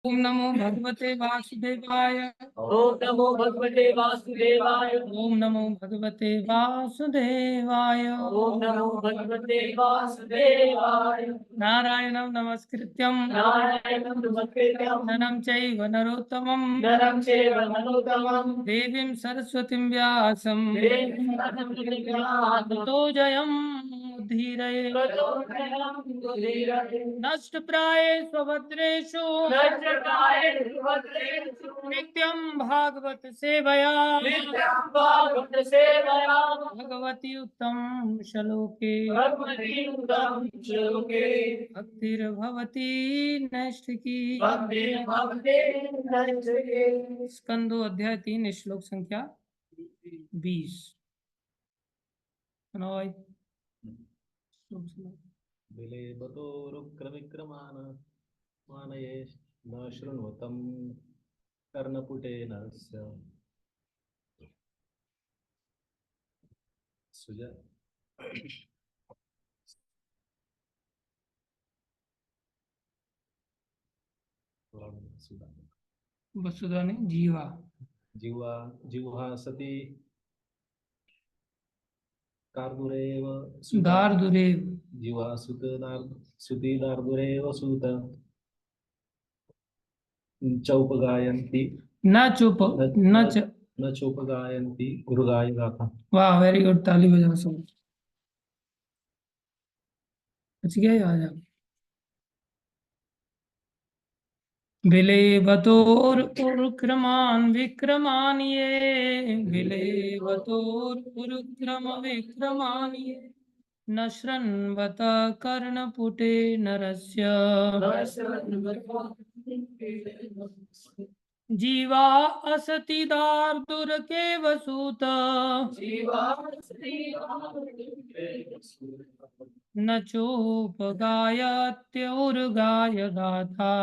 ओम नमो भगवते वासुदेवाय। ओम नमो भगवते वासुदेवाय। ओम नमो भगवते वासुदेवाय। ओम नमो भगवते वासुदेवाय। नारायणं नमस्कृत्यं नारायणं नमस्कृत्यं नरं चैव नरोत्तमं नरं चैव नरोत्तमं देवीं सरस्वतीं व्यासं देवीं सरस्वतीं ततो जयमुद्धीरये। ततो जयमुदीरये। नष्टप्राये स्वभद्रेषु नष्टप्राये सुभद्रेषु नित्यं भागवत सेवया नित्यं भागवत सेवया भगवती उत्तम श्लोके भगवती उत्तम श्लोके भक्तिर्भवती नैष्ठिकी। भक्तिर्भवते नैष्ठिकी। स्कंदो अध्याय 3 श्लोक संख्या 20। विलेबतोरुक्रविक्रमान मानये न शृण्वतं कर्णपुटे नरस्य सुजा वसुधा ने जीवा जीवा जीवा सती कार्दुरेव दार्दुरेव जीवा सुती दार्दुरेव सुत चौपगायन्ति न चुप न चौपगायन्ति गुरुगाय गाथा। वाह, वेरी गुड, ताली बजाओ सब। बच गया याद आप। विलेवतोरुक्रमान विक्रमान ये विलेवतोरुक्रम विक्रमान ये न शृण्वत कर्णपुटे नरस्य जीवा असति दार्दुरके वसूत न चोपगायत्युर्गाय गाथा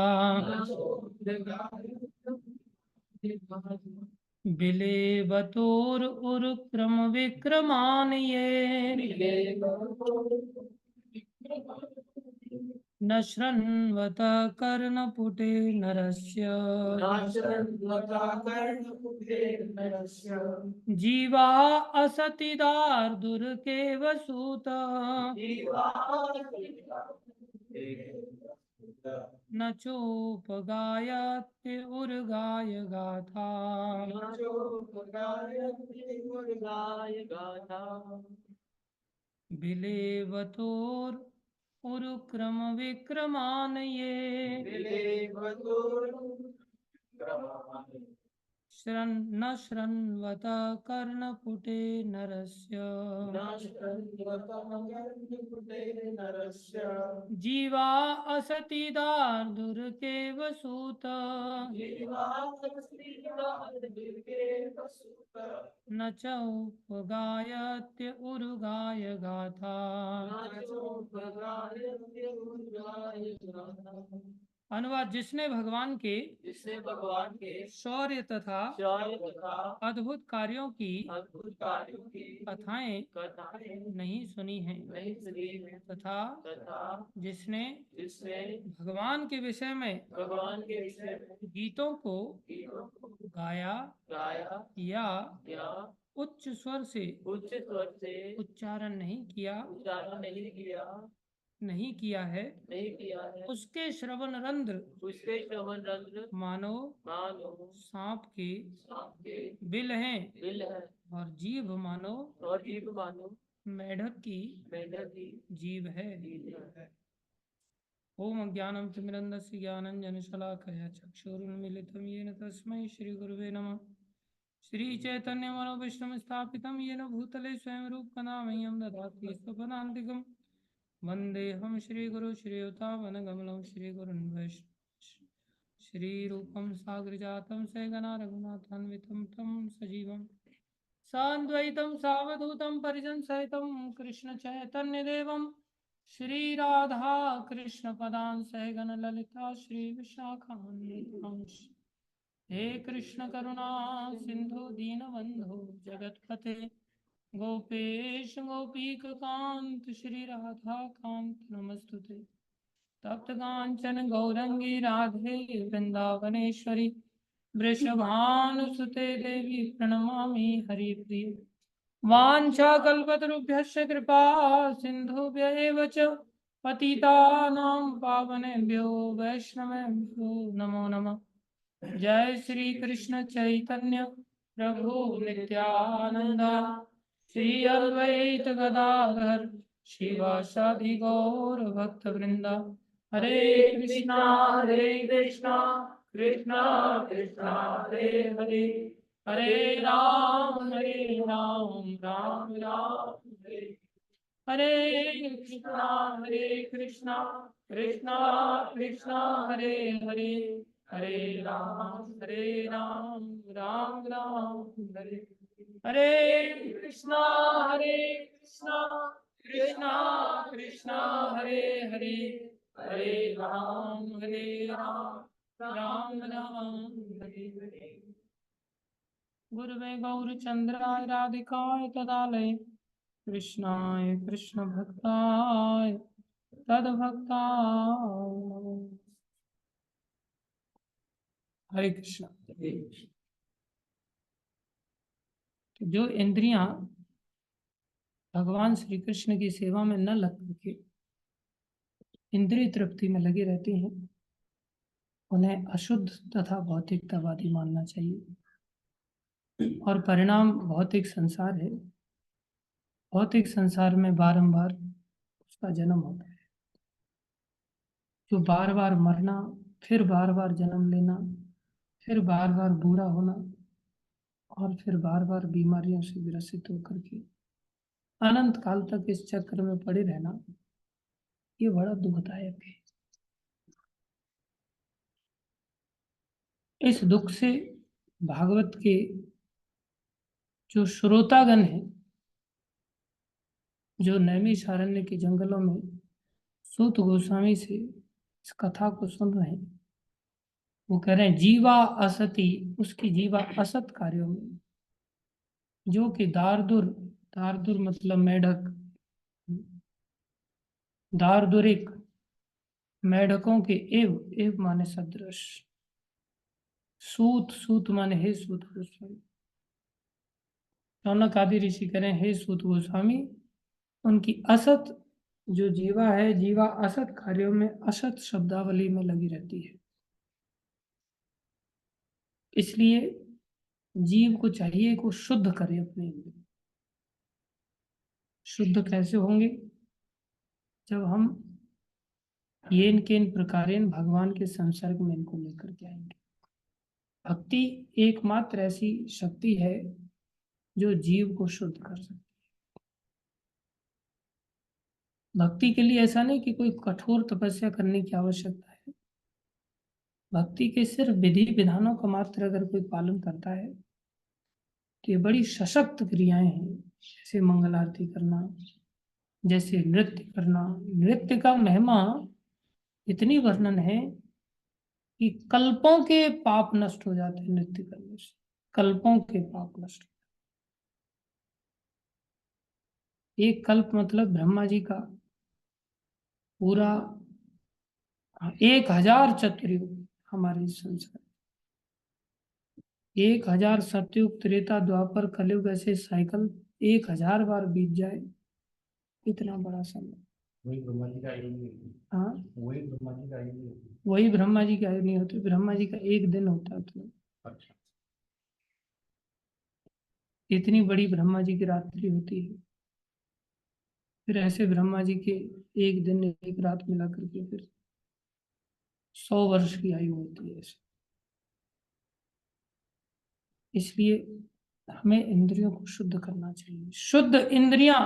विलेवतोरुक्रम विक्रमान ये न शृण्वत कर्णपुटे नरस्य जीवा असति दार्दुरके वसूत न चोपगायत्युर्गाय गाथा विलेवतोरुक्रम विक्रमान ये न शृण्वत कर्णपुटे नरस्य जीवा असति दार्दुरके वसूत न चोपगायत्युर्गाय गाथा। अनुवाद। जिसने भगवान के शौर्य तथा अद्भुत कार्यों की कथाएं नहीं सुनी हैं तथा जिसने भगवान के विषय में गीतों को गाया या उच्च स्वर से उच्चारण नहीं किया है उसके श्रवण रंध्र मानो सांप के बिल हैं और जीभ मानो मेढक की जीभ है। ओम अज्ञानं तिमिरन्धस्य ज्ञानाञ्जनशलाकया चक्षुरुन्मीलितं येन तस्मै श्रीगुरुवे नमः। श्रीचैतन्यमनोभीष्टं स्थापितं येन भूतले स्वयं रूपकदा मह्यं ददाति स्वपदान्तिकम्। वन्देऽहं श्रीगुरु श्रीयुतापदकमलं श्रीगुरुन् वैष्णवं श्रीरूपं साग्रजातं सहगणा रघुनाथान्वितं तं सजीवं सान्द्वैतं सावधूतं परिजनसहितं कृष्णचैतन्यदेवं श्रीराधा कृष्णपदां सहगण ललिता श्रीविशाखान्वितांश्च। हे कृष्ण करुणा सिंधु दीनबंधु जगतपते गोपेश गोपीकांत श्री राधा कांत नमस्तुते। तप्त कांचन गौरंगी राधे वृंदावनेश्वरी वृषभानुसुते देवी प्रणमामि हरिप्रिय। वाञ्छाकल्पतरुभ्यश्च कृपा सिन्धुभ्य एव च पतितानां पावनेभ्यो वैष्णवेभ्यो नमो नमः। जय श्री कृष्ण चैतन्य प्रभु नित्यानंद श्री अद्वैत गदाधर शिवासादि गौर भक्त वृंदा। हरे कृष्णा कृष्णा कृष्णा कृष्णा हरे हरे हरे राम राम राम हरे हरे कृष्णा कृष्णा कृष्णा हरे हरे हरे राम राम राम हरे हरे कृष्णा कृष्णा कृष्णा हरे हरे हरे राम राम राम हरे हरे। गुरुवे गौरचंद्राय राधिकाय तदालय कृष्णाय कृष्ण भक्ताय तद्भक्ताय नमः। हरे कृष्ण। तो जो इंद्रियां भगवान श्री कृष्ण की सेवा में न लग करके इंद्रिय तृप्ति में लगे रहते हैं, उन्हें अशुद्ध तथा भौतिकतावादी मानना चाहिए। और परिणाम भौतिक संसार है। भौतिक संसार में बारंबार उसका जन्म होता है, जो बार बार मरना, फिर बार बार जन्म लेना, फिर बार बार बूढ़ा होना और फिर बार बार बीमारियों से ग्रसित होकर के अनंत काल तक इस चक्र में पड़े रहना, ये बड़ा दुखदायक है। इस दुख से भागवत के जो श्रोतागण हैं, जो नैमिषारण्य के जंगलों में सूत गोस्वामी से इस कथा को सुन रहे हैं, वो कह रहे हैं जीवा असति, उसकी जीवा असत कार्यों में, जो कि दारदुर, दारदुर मतलब मेढक, दारदुरिक, मेढकों के एव माने सदृश, सूत, सूत माने हे सूत गोस्वामी। शौनक आदि ऋषि कह रहे हैं हे सूत गोस्वामी, उनकी असत जो जीवा है, जीवा असत कार्यों में, असत शब्दावली में लगी रहती है। इसलिए जीव को चाहिए को शुद्ध करे अपने अंदर। शुद्ध कैसे होंगे? जब हम येन केन प्रकारेण भगवान के संसर्ग में इनको लेकर के आएंगे। भक्ति एकमात्र ऐसी शक्ति है जो जीव को शुद्ध कर सकती है। भक्ति के लिए ऐसा नहीं कि कोई कठोर तपस्या करने की आवश्यकता है। भक्ति के सिर्फ विधि विधानों का मात्र अगर कोई पालन करता है तो ये बड़ी सशक्त क्रियाएं हैं। जैसे मंगल आरती करना, जैसे नृत्य करना। नृत्य का महिमा इतनी वर्णन है कि कल्पों के पाप नष्ट हो जाते हैं नृत्य करने से। कल्पों के पाप नष्ट। एक कल्प मतलब ब्रह्मा जी का पूरा 1000 चतुर्युग हमारे संसार, 1000 सतयुग, त्रेता, द्वापर, कलयुग, ऐसे साइकिल 1000 बार बीत जाए, इतना बड़ा समय। वही ब्रह्मा जी का आयु नहीं होती। हाँ, वही ब्रह्मा जी का आयु नहीं होती। वही ब्रह्मा जी की आयु नहीं होती। ब्रह्मा जी का एक दिन होता है तो अच्छा। इतनी बड़ी ब्रह्मा जी की रात्रि होती है। फिर ऐसे ब्रह्मा जी के एक दिन एक रात मिला करके फिर 100 वर्ष की आयु होती है ऐसे। इसलिए हमें इंद्रियों को शुद्ध करना चाहिए। शुद्ध इंद्रियां,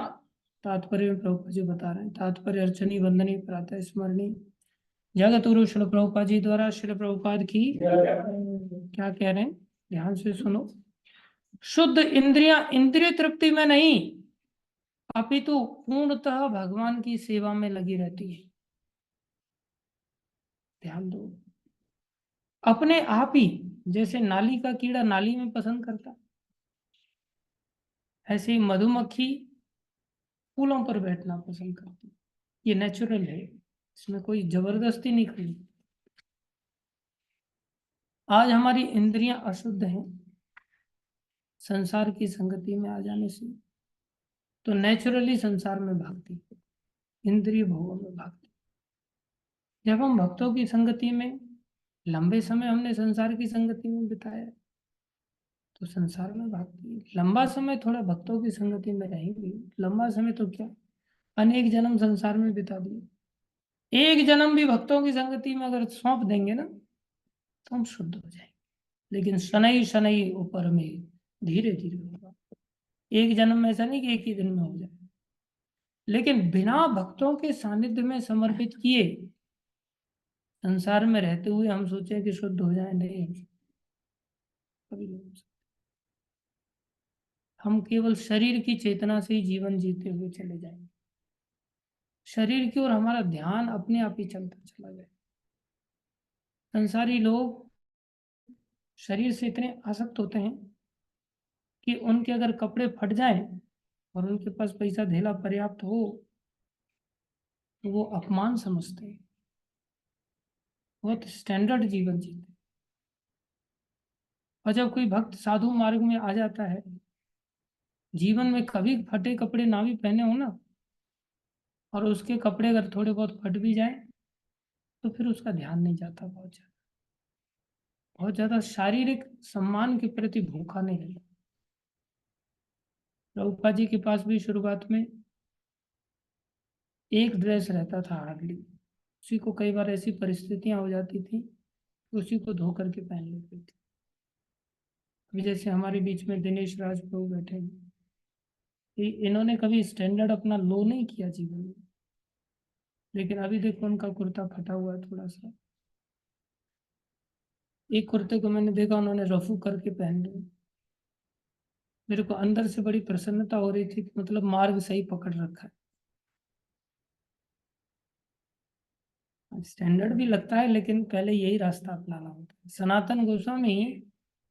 तात्पर्य में प्रभुपा जी बता रहे हैं। तात्पर्य अर्चनी वंदनी प्रातः स्मरणी जगत गुरु श्री प्रभुपा जी द्वारा श्री प्रभुपाद की क्या कह रहे हैं, ध्यान से सुनो। शुद्ध इंद्रियां इंद्रिय तृप्ति में नहीं अपितु पूर्णतः भगवान की सेवा में लगी रहती है। ध्यान दो। अपने आप ही, जैसे नाली का कीड़ा नाली में पसंद करता, ऐसे ही मधुमक्खी फूलों पर बैठना पसंद करती। ये नेचुरल है, इसमें कोई जबरदस्ती नहीं करनी। आज हमारी इंद्रियां अशुद्ध हैं संसार की संगति में आ जाने से, तो नेचुरली संसार में भागती, इंद्रिय भोगों में भागती। जब हम भक्तों की संगति में, लंबे समय हमने संसार की संगति में बिताया तो संसार में भागती है। लंबा समय थोड़ा भक्तों की संगति में रहेंगे, लंबा समय तो क्या, अनेक जन्म संसार में बिता दिए, एक जन्म भी भक्तों की संगति में अगर सौंप देंगे ना तो हम शुद्ध हो जाएंगे। लेकिन शनै शनै ऊपर में धीरे धीरे होगा। एक जन्म में ऐसा नहीं कि एक ही दिन में हो जाए, लेकिन बिना भक्तों के सानिध्य में समर्पित किए संसार में रहते हुए हम सोचें कि शुद्ध हो जाए, नहीं, कभी नहीं हो सकता। हम केवल शरीर की चेतना से ही जीवन जीते हुए चले जाएंगे, शरीर की ओर हमारा ध्यान अपने आप ही चलता चला जाए। संसारी लोग शरीर से इतने आसक्त होते हैं कि उनके अगर कपड़े फट जाएं और उनके पास पैसा धेला पर्याप्त हो तो वो अपमान समझते हैं, बहुत स्टैंडर्ड जीवन जीते। और जब कोई भक्त साधु मार्ग में आ जाता है, जीवन में कभी फटे कपड़े ना भी पहने हो ना, और उसके कपड़े अगर थोड़े बहुत फट भी जाए तो फिर उसका ध्यान नहीं जाता, बहुत ज्यादा शारीरिक सम्मान के प्रति भूखा नहीं रहता। प्रभुपाद जी के पास भी शुरुआत में एक ड्रेस रहता था हार्डली, उसी को कई बार ऐसी परिस्थितियां हो जाती थी उसी को धो करके पहन लेते थे। अभी जैसे हमारे बीच में दिनेश राज प्रभु बैठे हैं, इन्होंने कभी स्टैंडर्ड अपना लो नहीं किया जीवन में, लेकिन अभी देखो उनका कुर्ता फटा हुआ है थोड़ा सा। एक कुर्ते को मैंने देखा उन्होंने रफू करके पहन लिया, मेरे को अंदर से बड़ी प्रसन्नता हो रही थी, मतलब मार्ग सही पकड़ रखा है। स्टैंडर्ड भी लगता है लेकिन पहले यही रास्ता अपनाना होता है। सनातन गोस्वामी,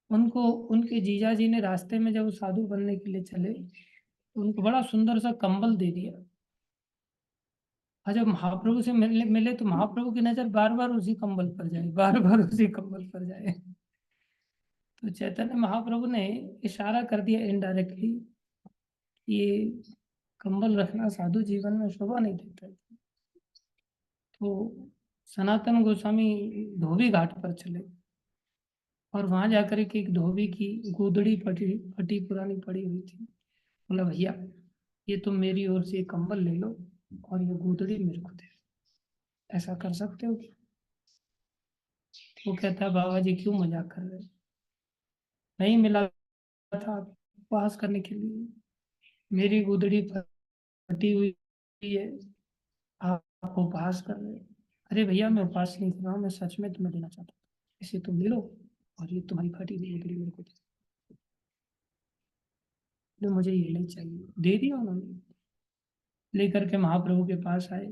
उनको उनके जीजा जी ने रास्ते में जब वो साधु बनने के लिए चले तो उनको बड़ा सुंदर सा कंबल दे दिया, और जब महाप्रभु से मिले तो महाप्रभु की नजर बार बार उसी कंबल पर जाए, बार बार उसी कंबल पर जाए। तो चैतन्य महाप्रभु ने इशारा कर दिया इनडायरेक्टली, ये कंबल रखना साधु जीवन में शोभा नहीं देता। तो सनातन गोस्वामी धोबी घाट पर चले और वहां जाकर के एक धोबी की गोदड़ी फटी फटी पुरानी पड़ी हुई थी। बोला भैया ये तुम मेरी ओर से एक कंबल ले लो और ये गोदड़ी मेरे को दे, ऐसा कर सकते हो क्या? वो कहता है बाबा जी क्यों मजाक कर रहे हो, नहीं मिला था उपवास करने के लिए, मेरी गोदड़ी फटी हुई है, आप उपवास कर रहे हो। अरे भैया मैं उपवास नहीं कर रहा हूँ, मैं सच में तुम्हें देना चाहता हूँ, इसे तुम ले लो और ये तुम्हारी फटी हुई गोदड़ी मेरे को दे दो, मुझे ये नहीं चाहिए। दे दिया उन्होंने, लेकर के महाप्रभु के पास आए।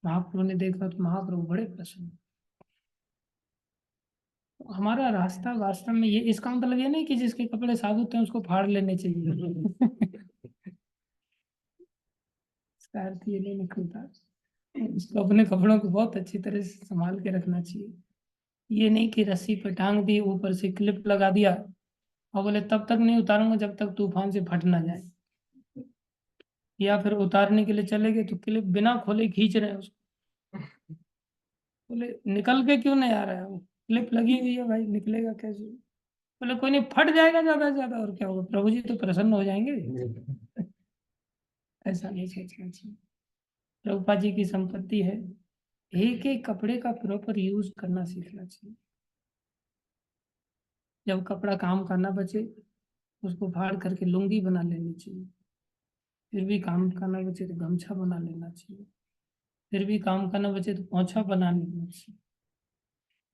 महाप्रभु ने देखा तो महाप्रभु बड़े प्रसन्न। तो हमारा रास्ता वास्तव में ये, इसका मतलब ये नहीं कि जिसके कपड़े साबुत हैं उसको फाड़ लेने चाहिए। इसका अर्थ ये नहीं निकलता, उसको अपने कपड़ों को बहुत अच्छी तरह से संभाल के रखना चाहिए। ये नहीं कि रस्सी पे टांग दी, ऊपर से क्लिप लगा दिया और बोले तब तक नहीं उतारूंगा जब तक तूफान से फट ना जाए, या फिर उतारने के लिए चले गए तो क्लिप बिना खोले खींच रहे हैं उसको, बोले निकल के क्यों नहीं आ रहा है, वो क्लिप लगी हुई है भाई, निकलेगा कैसे? बोले कोई नहीं, फट जाएगा ज्यादा से ज्यादा, और क्या होगा, प्रभु जी तो प्रसन्न हो जाएंगे। ऐसा नहीं सोचना चाहिए। प्रभुपाद जी की संपत्ति है, एक एक कपड़े का प्रॉपर यूज करना सीखना चाहिए। जब कपड़ा काम का ना बचे उसको फाड़ करके लुंगी बना लेनी चाहिए, फिर भी काम का ना बचे तो गमछा बना लेना चाहिए, फिर भी काम का ना बचे तो पोंछा बना लेना चाहिए,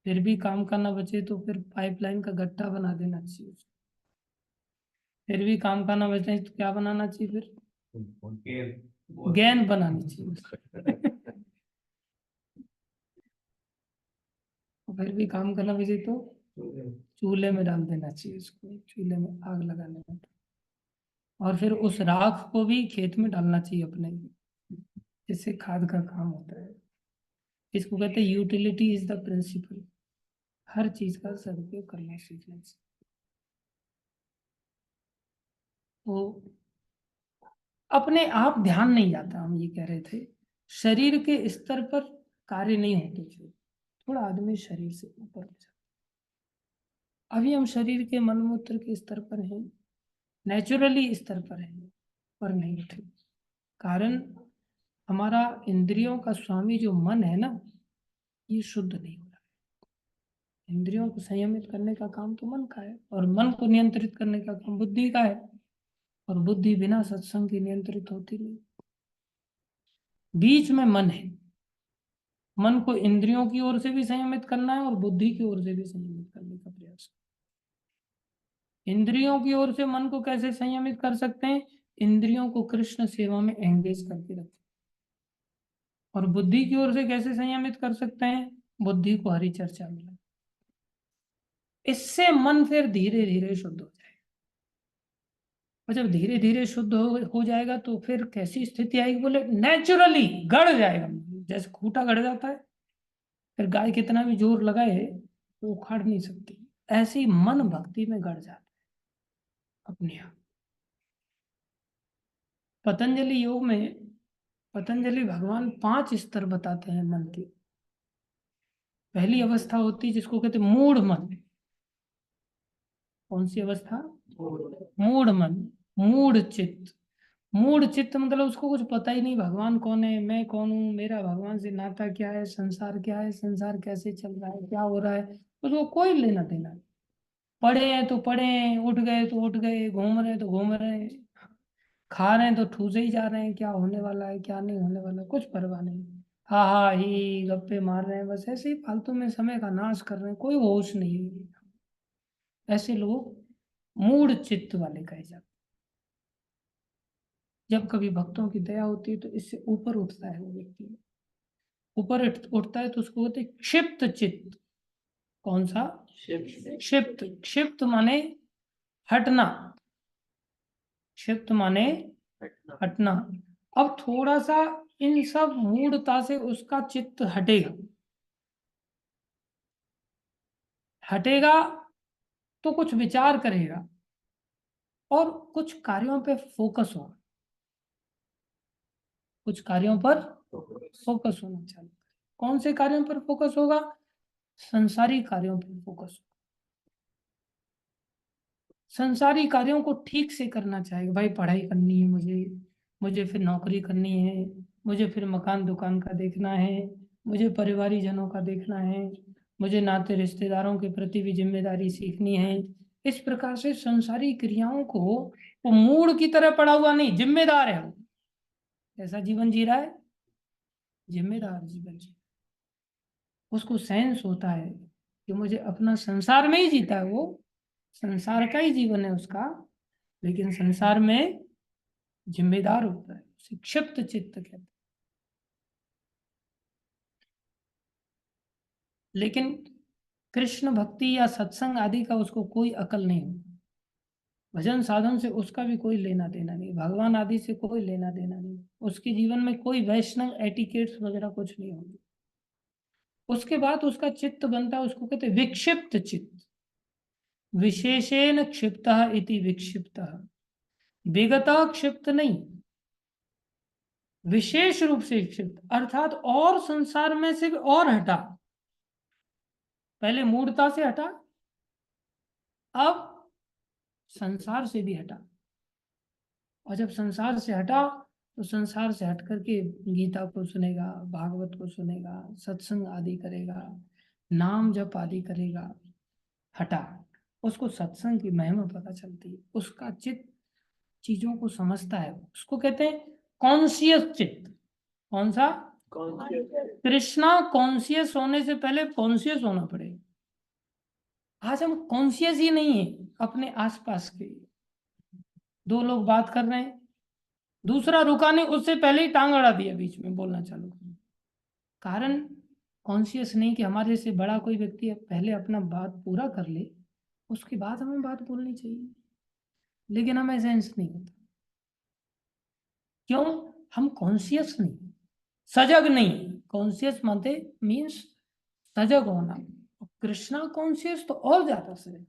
फिर भी काम का ना बचे तो फिर पाइपलाइन का गट्टा बना देना चाहिए, फिर भी काम का ना बचे तो क्या बनाना चाहिए, फिर गेंद बनानी चाहिए। और फिर भी काम करना बचे तो चूल्हे में डाल देना चाहिए, उसको चूल्हे में आग लगाने में, और फिर उस राख को भी खेत में डालना चाहिए अपने, जिससे खाद का काम होता है। इसको कहते हैं यूटिलिटी इज द प्रिंसिपल। हर चीज का सदुपयोग करना सीखना चाहिए। तो अपने आप ध्यान नहीं जाता, हम ये कह रहे थे शरीर के स्तर पर कार्य नहीं होते थे, थोड़ा आदमी शरीर से ऊपर हो जाता। अभी हम शरीर के मलमूत्र के स्तर पर हैं, नेचुरली स्तर पर हैं, पर नहीं उठे। कारण हमारा इंद्रियों का स्वामी जो मन है ना, ये शुद्ध नहीं हो रहा है। इंद्रियों को संयमित करने का काम तो मन का है, और मन को नियंत्रित करने का काम बुद्धि का है, और बुद्धि बिना सत्संग की नियंत्रित होती नहीं। बीच में मन है, मन को इंद्रियों की ओर से भी संयमित करना है और बुद्धि की ओर से भी संयमित करने का प्रयास। इंद्रियों की ओर से मन को कैसे संयमित कर सकते हैं? इंद्रियों को कृष्ण सेवा में एंगेज करके रखें। और बुद्धि की ओर से कैसे संयमित कर सकते हैं? बुद्धि को हरि चर्चा में लगाएं। इससे मन फिर धीरे धीरे शुद्ध हो जाएगा। और जब धीरे धीरे शुद्ध हो जाएगा तो फिर कैसी स्थिति आएगी? बोले नेचुरली गड़ जाएगा, जैसे खूंटा गड़ जाता है, फिर गाय कितना भी जोर लगाए वो उखाड़ नहीं सकती। ऐसे ही मन भक्ति में गड़ जाता है अपने आप। पतंजलि योग में पतंजलि भगवान 5 स्तर बताते हैं मन के। पहली अवस्था होती है जिसको कहते हैं मूढ़ मन। कौन सी अवस्था? मूढ़ मन, मूढ़ चित्त। मूढ़ चित्त मतलब उसको कुछ पता ही नहीं, भगवान कौन है, मैं कौन हूँ, मेरा भगवान से नाता क्या है, संसार क्या है, संसार कैसे चल रहा है, क्या हो रहा है, उसको कोई लेना देना नहीं। पढ़े हैं तो पढ़े हैं, उठ गए तो उठ गए, घूम रहे हैं तो घूम रहे हैं, खा रहे हैं तो ठूसे ही जा रहे हैं, क्या होने वाला है क्या नहीं होने वाला कुछ परवाह नहीं। हाँ हाँ ही गप्पे मार रहे हैं, बस ऐसे ही फालतू में समय का नाश कर रहे हैं, कोई होश नहीं है। ऐसे लोग मूढ़ चित्त वाले कहे जाते। जब कभी भक्तों की दया होती है तो इससे ऊपर उठता है वो व्यक्ति, ऊपर उठता है तो उसको बोलते हैं क्षिप्त चित्त। कौन सा? क्षिप्त। क्षिप्त माने हटना, क्षिप्त माने हटना। अब थोड़ा सा इन सब मूढ़ता से उसका चित्त हटेगा, हटेगा तो कुछ विचार करेगा और कुछ कार्यों पे फोकस होगा, कुछ कार्यों पर फोकस होना चाहिए। कौन से कार्यों पर फोकस होगा? संसारी कार्यों पर फोकस। संसारी कार्यों को ठीक से करना चाहेगा। भाई पढ़ाई करनी है मुझे, मुझे फिर नौकरी करनी है, मुझे फिर मकान दुकान का देखना है, मुझे परिवारी जनों का देखना है, मुझे नाते रिश्तेदारों के प्रति भी जिम्मेदारी सीखनी है। इस प्रकार से संसारी क्रियाओं को वो मूड की तरह पड़ा हुआ नहीं, जिम्मेदार है वो। ऐसा जीवन जी रहा है, जिम्मेदार जीवन जी। उसको सेंस होता है कि मुझे अपना संसार में ही जीता है वो, संसार का ही जीवन है उसका, लेकिन संसार में जिम्मेदार होता है, उसे क्षिप्त चित्त कहते हैं। लेकिन कृष्ण भक्ति या सत्संग आदि का उसको कोई अकल नहीं होता। भजन साधन से उसका भी कोई लेना देना नहीं, भगवान आदि से कोई लेना देना नहीं, उसके जीवन में कोई वैष्णव एटिकेट्स वगैरह कुछ नहीं होंगे। उसके बाद उसका चित्त बनता है, उसको कहते हैं विक्षिप्त चित्त। विशेषेण क्षिप्त इति विक्षिप्त, विगता क्षिप्त नहीं, विशेष रूप से क्षिप्त अर्थात और संसार में से और हटा। पहले मूढ़ता से हटा, अब संसार से भी हटा। और जब संसार से हटा तो संसार से हट करके गीता को सुनेगा, भागवत को सुनेगा, सत्संग आदि करेगा, नाम जप आदि करेगा। हटा, उसको सत्संग की महिमा पता चलती है, उसका चित्त चीजों को समझता है, उसको कहते हैं कॉन्शियस चित्त। कौन सा? कृष्णा कॉन्शियस होने से पहले कॉन्शियस होना पड़ेगा। आज हम कॉन्शियस ही नहीं है अपने आसपास के। दो लोग बात कर रहे हैं, दूसरा रुका नहीं, उससे पहले ही टांग अड़ा दिया, बीच में बोलना चालू कर। कारण कॉन्शियस नहीं कि हमारे से बड़ा कोई व्यक्ति है, पहले अपना बात पूरा कर ले उसके बाद हमें बात बोलनी चाहिए, लेकिन हमें सेंस नहीं होता। क्यों? हम कॉन्शियस नहीं, सजग नहीं। कॉन्शियस मानते मीन्स सजग होना। कृष्णा कॉन्शियस तो और ज्यादा सजग।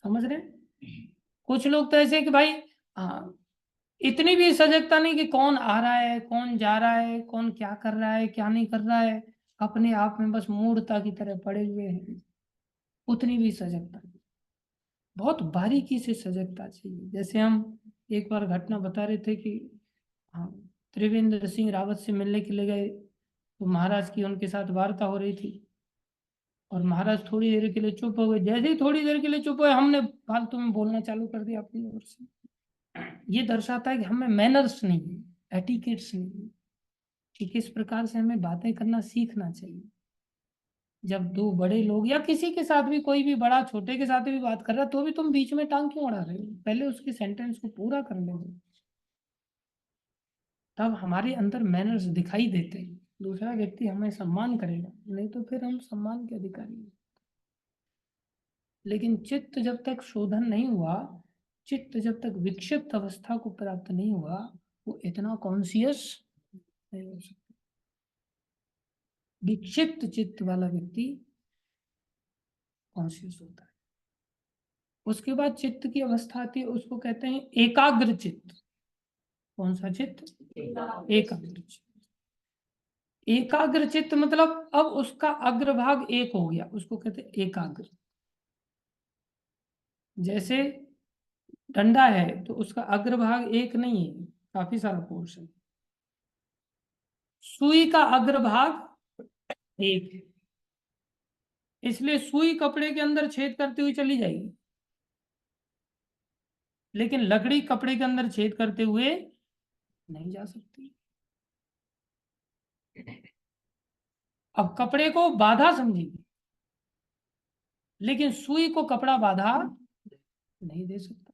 समझ रहे हैं? कुछ लोग तो ऐसे कि भाई हाँ, इतनी भी सजगता नहीं कि कौन आ रहा है, कौन जा रहा है, कौन क्या कर रहा है, क्या नहीं कर रहा है, अपने आप में बस मूर्खता की तरह पड़े हुए हैं। उतनी भी सजगता नहीं। बहुत बारीकी से सजगता चाहिए। जैसे हम एक बार घटना बता रहे थे कि हाँ, त्रिवेंद्र सिंह रावत से मिलने के लिए गए, तो महाराज की उनके साथ वार्ता हो रही थी, और महाराज थोड़ी देर के लिए चुप हो गए। जैसे ही थोड़ी देर के लिए चुप हुए, हमने फालतू में बोलना चालू कर दिया अपनी ओर से। ये दर्शाता है कि हमें मैनर्स नहीं है, एटिकेट्स नहीं है, कि किस प्रकार से हमें बातें करना सीखना चाहिए। जब दो बड़े लोग या किसी के साथ भी, कोई भी बड़ा छोटे के साथ भी बात कर रहा है, तो भी तुम बीच में टांग क्यों अड़ा रहे हो? पहले उसके सेंटेंस को पूरा कर लो, तब हमारे अंदर मैनर्स दिखाई देते हैं। दूसरा व्यक्ति हमें सम्मान करेगा, नहीं तो फिर हम सम्मान के अधिकारी हैं। लेकिन चित्त जब तक शोधन नहीं हुआ, चित्त जब तक विक्षिप्त अवस्था को प्राप्त नहीं हुआ, वो इतना कॉन्शियस नहीं हो सकता। विक्षिप्त चित्त वाला व्यक्ति कॉन्शियस होता है। उसके बाद चित्त की अवस्था आती है, उसको कहते हैं एकाग्र चित्त। कौन सा चित्त? एकाग्र चित्त। एकाग्र चित्त मतलब अब उसका अग्रभाग एक हो गया, उसको कहते हैं एकाग्र। जैसे डंडा है तो उसका अग्रभाग एक नहीं है, काफी सारा पोर्शन। सुई का अग्रभाग एक है, इसलिए सुई कपड़े के अंदर छेद करते हुए चली जाएगी, लेकिन लकड़ी कपड़े के अंदर छेद करते हुए नहीं जा सकती। अब कपड़े को बाधा समझेगी, लेकिन सुई को कपड़ा बाधा नहीं दे सकता।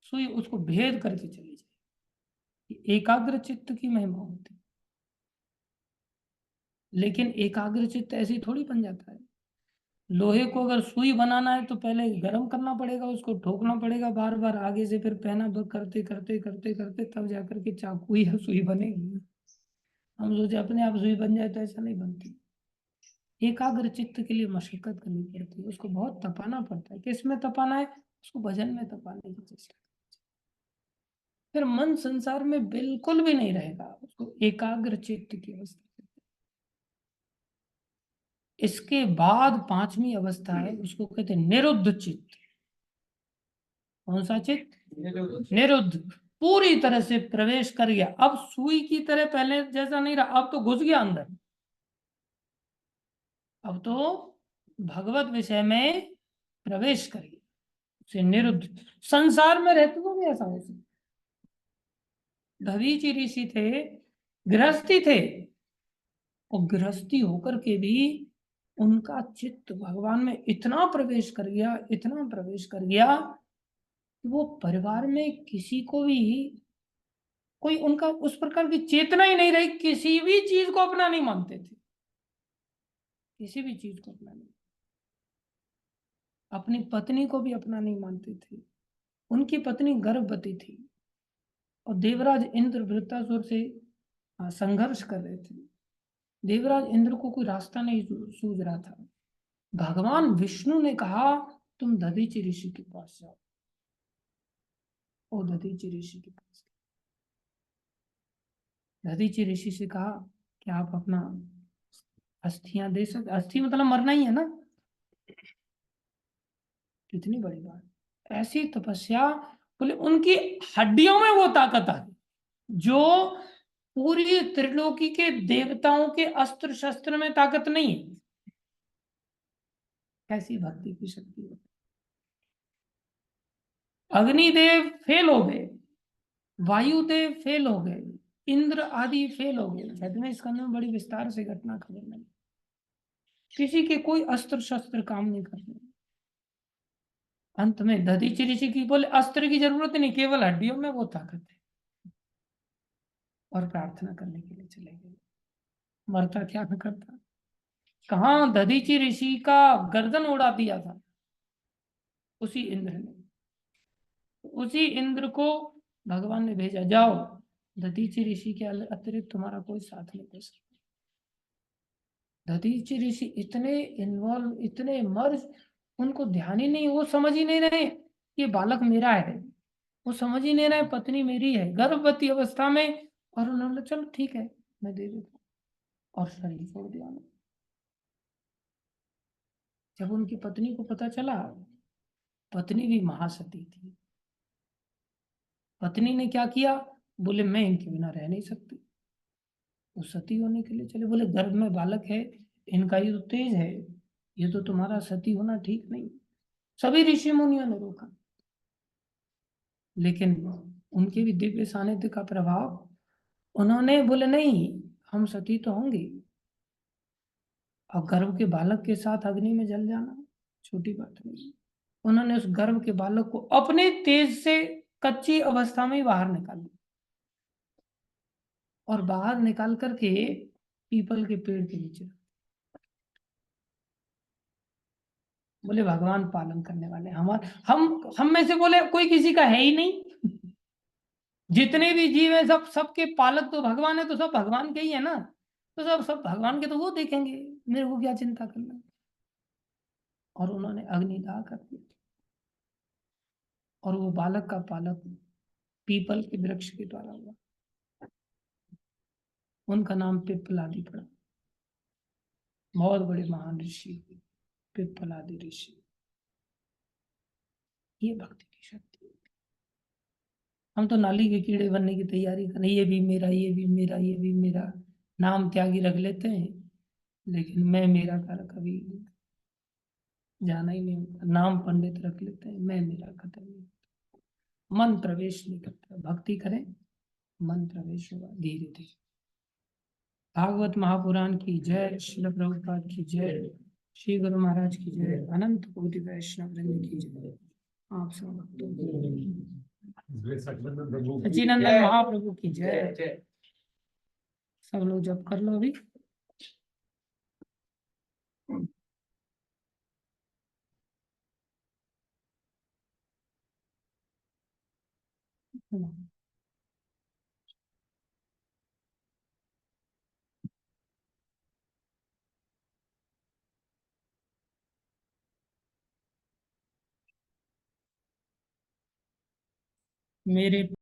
सुई उसको भेद करके चली जाएगी। एकाग्र चित्त की महिमा होती है। लेकिन एकाग्र चित्त ऐसे ही थोड़ी बन जाता है। लोहे को अगर सुई बनाना है तो पहले गर्म करना पड़ेगा, उसको ठोकना पड़ेगा बार बार आगे से, फिर पहना करते करते करते करते तब जाकर के चाकू या सुई बनेगी। हम सोचे अपने आप सुई बन जाए, तो ऐसा नहीं बनती। एकाग्र चित्त के लिए मशक्कत करनी पड़ती है, उसको बहुत तपाना पड़ता है। किस में तपाना है? उसको भजन में तपाने की चेष्टा। फिर मन संसार में बिल्कुल भी नहीं रहेगा, उसको एकाग्र चित्त की अवस्था। इसके बाद पांचवी अवस्था है, उसको कहते हैं निरुद्ध चित्त। कौन सा चित्त? निरुद्ध। पूरी तरह से प्रवेश कर गया, अब सुई की तरह पहले जैसा नहीं रहा, अब तो घुस गया अंदर। अब तो भगवत विषय में प्रवेश कर गया, उसे निरुद्ध। संसार में रहते हुए भी ऐसा हो सकता। दधीचि ऋषि थे, गृहस्थी थे, और गृहस्थी होकर के भी उनका चित्त भगवान में इतना प्रवेश कर गया, इतना प्रवेश कर गया कि वो परिवार में किसी को भी कोई उनका उस प्रकार की चेतना ही नहीं रही, किसी भी चीज को अपना नहीं मानते थे। किसी भी चीज को अपना नहीं, अपनी पत्नी को भी अपना नहीं मानते थे। उनकी पत्नी गर्भवती थी, और देवराज इंद्र वृत्तासुर से संघर्ष कर रहे थे। देवराज इंद्र को कोई रास्ता नहीं सूझ रहा था। भगवान विष्णु ने कहा तुम दधीचि ऋषि के पास जाओ। और दधीचि ऋषि के पास, दधीचि ऋषि से कहा कि आप अपना अस्थियां दे सकते। अस्थि मतलब मरना ही है ना। कितनी बड़ी बात, ऐसी तपस्या। बोले उनकी हड्डियों में वो ताकत आ गई जो पूरी त्रिलोकी के देवताओं के अस्त्र शस्त्र में ताकत नहीं है। ऐसी भक्ति की शक्ति है। अग्निदेव फेल हो गए, वायुदेव फेल हो गए, इंद्र आदि फेल हो गए। छठवें स्कंद में बड़ी विस्तार से घटना खबर नहीं, किसी के कोई अस्त्र शस्त्र काम नहीं कर रहे। अंत में दधीचि ऋषि की बोले अस्त्र की जरूरत नहीं, केवल हड्डियों में वो ताकत है। और प्रार्थना करने के लिए चले गए। मरता क्या न करता। कहाँ दधीचि ऋषि का गर्दन उड़ा दिया था उसी इंद्र ने। उसी इंद्र को भगवान ने भेजा, जाओ दधीचि ऋषि के अतिरिक्त तुम्हारा कोई साथ नहीं दे सकता। दधीचि ऋषि इतने इन्वॉल्व, इतने मर्ज, उनको ध्यान ही नहीं, वो समझ ही नहीं रहे ये बालक मेरा है, वो समझ ही नहीं रहे पत्नी मेरी है, गर्भवती अवस्था में। और उन्होंने चलो ठीक है मैं दे देता हूँ, और शरीर छोड़ दिया उन्होंने। जब उनकी पत्नी को पता चला, पत्नी भी महासती थी, पत्नी ने क्या किया, बोले मैं इनके बिना रह नहीं सकती। वो सती होने के लिए चले, बोले गर्भ में बालक है, इनका ये तो तेज है, ये तो तुम्हारा सती होना ठीक नहीं। सभी ऋषि मुनियों ने रोका, लेकिन उनके भी दिव्य सानिध्य का प्रभाव, उन्होंने बोले नहीं, हम सती तो होंगे, और गर्भ के बालक के साथ अग्नि में जल जाना छोटी बात नहीं। उन्होंने उस गर्भ के बालक को अपने तेज से कच्ची अवस्था में ही बाहर निकाल दिया, और बाहर निकाल करके पीपल के पेड़ के नीचे, बोले भगवान पालन करने वाले हमारे, हम में से बोले कोई किसी का है ही नहीं, जितने भी जीव है सब, सबके पालक तो भगवान है, तो सब भगवान के ही है ना, तो सब सब भगवान के, तो वो देखेंगे, मेरे को क्या चिंता करना। और उन्होंने अग्निदाह कर दिया, और वो बालक का पालक पीपल के वृक्ष के द्वारा हुआ, उनका नाम पिप्पलादि पड़ा। बहुत बड़े महान ऋषि पिप्पलादि ऋषि। ये भक्ति की शक्ति है। हम तो नाली के कीड़े बनने की तैयारी कर, ये भी मेरा, ये भी मेरा, ये भी मेरा, नाम त्यागी रख लेते हैं, लेकिन मैं मेरा कर कभी जाना ही नहीं होता। नाम पंडित रख लेते हैं, मैं मेरा खत्म नहीं, मन प्रवेश नहीं करता। भक्ति करें, मन प्रवेश होगा धीरे धीरे। भागवत महापुराण की जय, श्रील प्रभुपाद की जय, श्री गुरु महाराज की जय, अनंत कोटि वैष्णव वृंद की जय। आप सब भक्तों की, सच्चिदानंद महाप्रभु की जय। सब लोग जप कर लो अभी। मेरे